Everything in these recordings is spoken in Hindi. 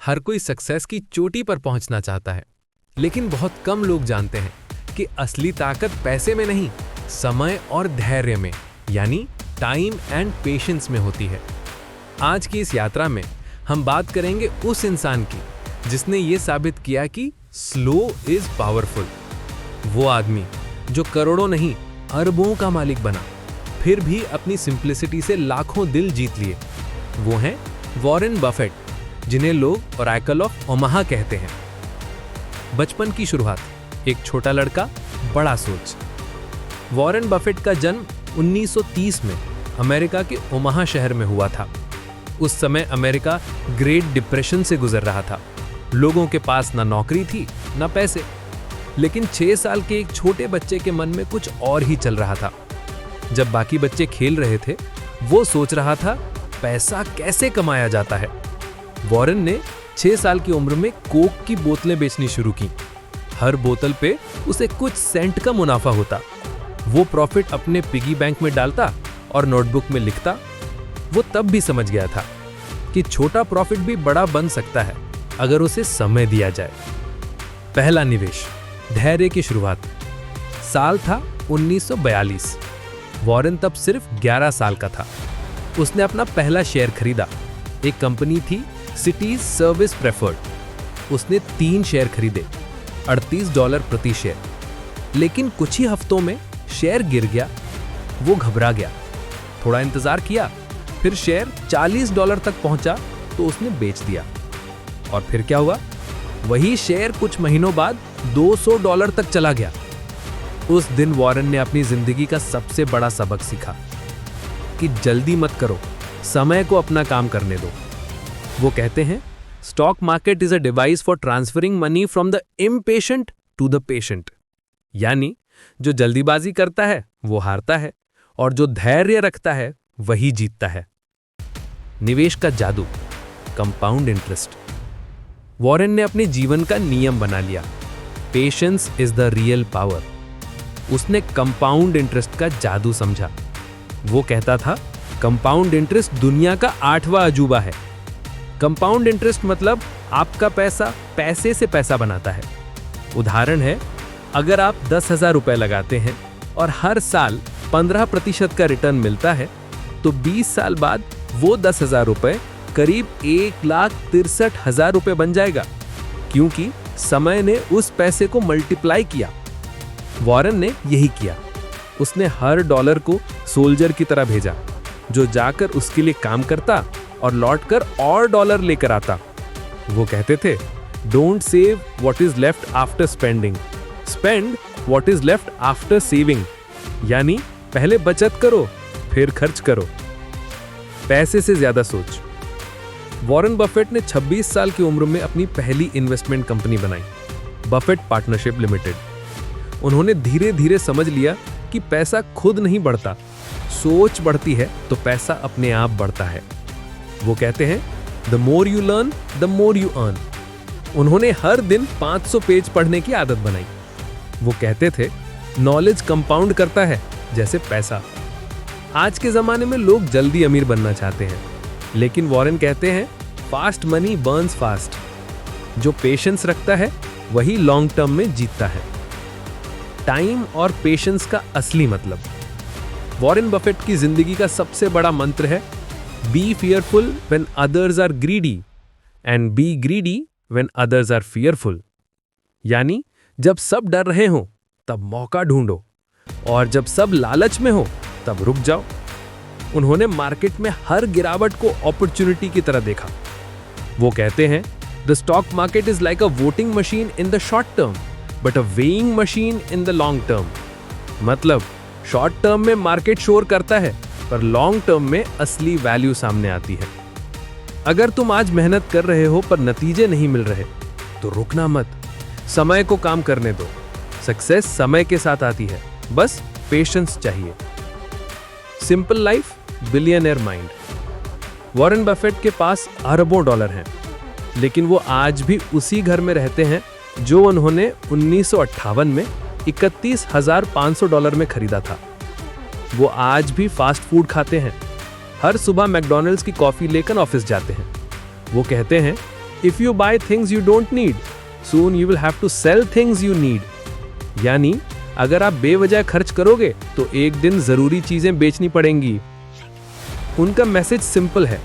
हर कोई सक्सेस की चोटी पर पहुंचना चाहता है, लेकिन बहुत कम लोग जानते हैं कि असली ताकत पैसे में नहीं, समय और धैर्य में, यानी टाइम एंड पेशेंस में होती है। आज की इस यात्रा में हम बात करेंगे उस इंसान की जिसने ये साबित किया कि स्लो इज पावरफुल। वो आदमी जो करोड़ों नहीं अरबों का मालिक बना, फिर भी अपनी सिंप्लिसिटी से लाखों दिल जीत लिए। वो हैं वॉरेन बफेट, जिन्हें लोग ओरेकल ऑफ ओमाहा कहते हैं। बचपन की शुरुआत, एक छोटा लड़का, बड़ा सोच। वॉरेन बफेट का जन्म 1930 में अमेरिका के ओमाहा शहर में हुआ था। उस समय अमेरिका ग्रेट डिप्रेशन से गुजर रहा था। लोगों के पास ना नौकरी थी ना पैसे, लेकिन 6 साल के एक छोटे बच्चे के मन में कुछ और ही चल रहा था। जब बाकी बच्चे खेल रहे थे, वो सोच रहा था पैसा कैसे कमाया जाता है। वॉरेन ने 6 साल की उम्र में कोक की बोतलें बेचनी शुरू की। हर बोतल पे उसे कुछ सेंट का मुनाफा होता। वो प्रॉफिट अपने पिगी बैंक में डालता और नोटबुक में लिखता। वो तब भी समझ गया था कि छोटा प्रॉफिट भी बड़ा बन सकता है अगर उसे समय दिया जाए। पहला निवेश, धैर्य की शुरुआत। साल था 1942। वॉरेन तब सिर्फ 11 साल का था। उसने अपना पहला शेयर खरीदा। एक कंपनी थी सिटीज सर्विस प्रेफर्ड। उसने 3 शेयर खरीदे, $38 प्रति शेयर। लेकिन कुछ ही हफ्तों में शेयर गिर गया। वो घबरा गया। थोड़ा इंतजार किया, फिर शेयर $40 तक पहुंचा तो उसने बेच दिया। और फिर क्या हुआ? वही शेयर कुछ महीनों बाद $200 तक चला गया। उस दिन वॉरेन ने अपनी जिंदगी का सबसे बड़ा सबक सीखा कि जल्दी मत करो, समय को अपना काम करने दो। वो कहते हैं, stock market is a device for transferring money from the impatient to the patient. यानी जो जल्दीबाजी करता है वो हारता है, और जो धैर्य रखता है वही जीतता है। निवेश का जादू, कंपाउंड इंटरेस्ट। वॉरेन ने अपने जीवन का नियम बना लिया। Patience is the real power. उसने कंपाउंड इंटरेस्ट का जादू समझा। वो कहता था, कंपाउंड इंटरेस्ट दुनिया का 8वां अजूबा है। कंपाउंड इंटरेस्ट मतलब आपका पैसा पैसे से पैसा बनाता है। उदाहरण है, अगर आप 10,000 रुपए लगाते हैं और हर साल 15% का रिटर्न मिलता है, तो 20 साल बाद वो 10,000 रुपए करीब 1,63,000 रुपए बन जाएगा, क्योंकि समय ने उस पैसे को मल्टीप्लाई किया। वॉरेन ने यही किया। उसने हर डॉलर को सोल्जर की तरह भेजा, जो जाकर उसके लिए काम करता और लौटकर और डॉलर लेकर आता। वो कहते थे, don't save what is left after spending, spend what is left after saving. यानी पहले बचत करो, फिर खर्च करो। पैसे से ज्यादा सोच। वॉरेन बफेट ने 26 साल की उम्र में अपनी पहली इन्वेस्टमेंट कंपनी बनाई, बफेट पार्टनरशिप लिमिटेड। उन्होंने धीरे धीरे समझ लिया कि पैसा खुद नहीं बढ़ता, सोच बढ़ती है तो पैसा अपने आप बढ़ता है। वो कहते हैं, the more you learn the more you earn. उन्होंने हर दिन 500 पेज पढ़ने की आदत बनाई। वो कहते थे, नॉलेज कंपाउंड करता है जैसे पैसा। आज के जमाने में लोग जल्दी अमीर बनना चाहते हैं, लेकिन वॉरेन कहते हैं, फास्ट मनी बर्न्स फास्ट। जो पेशेंस रखता है वही लॉन्ग टर्म में जीतता है। टाइम और पेशेंस का असली मतलब। वॉरेन बफेट की जिंदगी का सबसे बड़ा मंत्र है, be fearful when others are greedy and be greedy when others are fearful. यानी जब सब डर रहे हो तब मौका ढूंढो, और जब सब लालच में हो तब रुक जाओ। उन्होंने मार्केट में हर गिरावट को अपॉर्चुनिटी की तरह देखा। वो कहते हैं, the stock market is like a voting machine in the short term but a weighing machine in the long term. मतलब शॉर्ट टर्म में मार्केट शोर करता है, पर लॉन्ग टर्म में असली वैल्यू सामने आती है। अगर तुम आज मेहनत कर रहे हो पर नतीजे नहीं मिल रहे, तो रुकना मत, समय को काम करने दो। सक्सेस समय के साथ आती है, बस पेशेंस चाहिए। Simple life, billionaire mind. Warren Buffett के पास अरबों डॉलर हैं, लेकिन वो आज भी उसी घर में रहते हैं जो उन्होंने 1958 में $31,500 में खरीदा था। वो आज भी फास्ट फूड खाते हैं, हर सुबह मैकडॉनल्ड्स की कॉफी लेकर ऑफिस जाते हैं। वो कहते हैं, If you buy things you don't need, soon you will have to sell things you need. यानी अगर आप बेवजह खर्च करोगे तो एक दिन जरूरी चीजें बेचनी पड़ेंगी। उनका मैसेज सिंपल है,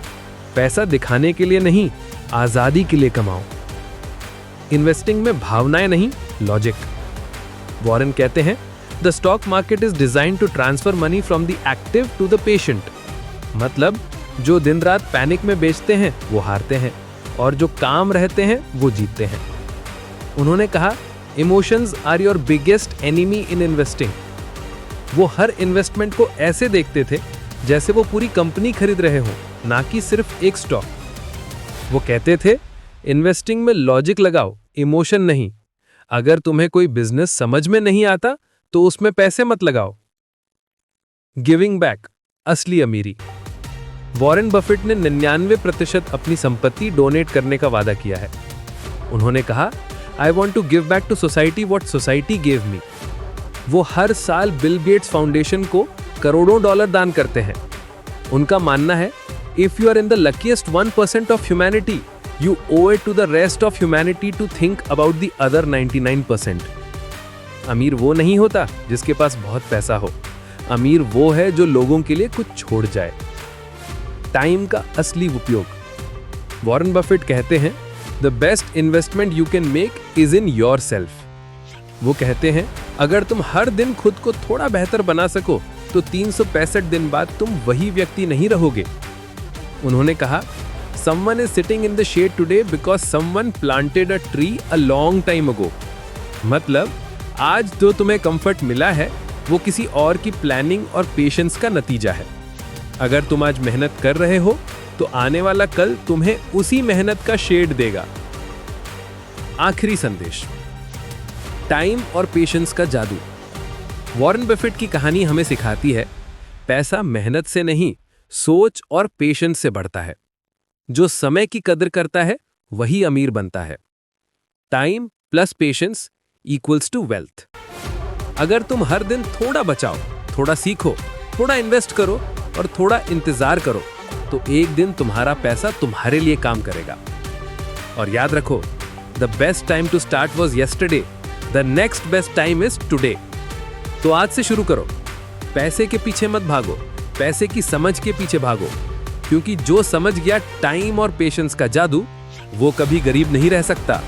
पैसा दिखाने के लिए नहीं, आजादी के लिए कमाओ। इन्वेस्टिंग में भावनाएं नहीं, लॉजिक। वॉरेन कहते हैं, the stock market is design to transfer money from the active to the patient. मतलब जो दिन रात पैनिक में बेचते हैं वो हारते हैं, और जो काम रहते हैं वो जीतते हैं। उन्होंने कहा, emotions are your biggest enemy in investing. वो हर इन्वेस्टमेंट को ऐसे देखते थे जैसे वो पूरी कंपनी खरीद रहे हो, ना कि सिर्फ एक स्टॉक। वो कहते थे, इन्वेस्टिंग में लॉजिक लगाओ, इमोशन नहीं। अगर तुम्हें कोई बिजनेस समझ में नहीं आता तो उसमें पैसे मत लगाओ। गिविंग बैक, असली अमीरी। वॉरेन बफेट ने 99% अपनी संपत्ति डोनेट करने का वादा किया है। उन्होंने कहा, I want to give back to society what society gave me. वो हर साल बिल गेट्स फाउंडेशन को करोड़ों डॉलर दान करते हैं। उनका मानना है, if you are in the luckiest 1% of humanity, you ओwe it to the rest of humanity to think about the other 99%. अमीर वो नहीं होता जिसके पास बहुत पैसा हो, अमीर वो है जो लोगों के लिए कुछ छोड़ जाए। टाइम का असली उपयोग। वॉरेन बफेट कहते हैं, the best investment you can make is in your self. वो कहते हैं, अगर तुम हर दिन खुद को थोड़ा बेहतर बना सको तो 365 दिन बाद तुम वही व्यक्ति नहीं रहोगे। उन्होंने कहा, someone is sitting in the shade today because someone planted a tree a long time ago. मतलब आज जो तुम्हें कंफर्ट मिला है वो किसी और की प्लानिंग और पेशेंस का नतीजा है। अगर तुम आज मेहनत कर रहे हो तो आने वाला कल तुम्हें उसी मेहनत का शेड देगा। आखिरी संदेश, टाइम और पेशेंस का जादू। वॉरेन बफेट की कहानी हमें सिखाती है, पैसा मेहनत से नहीं, सोच और पेशेंस से बढ़ता है। जो समय की कदर करता है वही अमीर बनता है। Time plus patience equals to wealth. अगर तुम हर दिन थोड़ा बचाओ, थोड़ा सीखो, थोड़ा इन्वेस्ट करो और थोड़ा इंतजार करो तो एक दिन तुम्हारा पैसा तुम्हारे लिए काम करेगा। और याद रखो, the best time to start was yesterday, the next best time is today. तो आज से शुरू करो। पैसे के पीछे मत भागो, पैसे की समझ के पीछे भागो, क्योंकि जो समझ गया टाइम और पेशेंस का जादू, वो कभी गरीब नहीं रह सकता।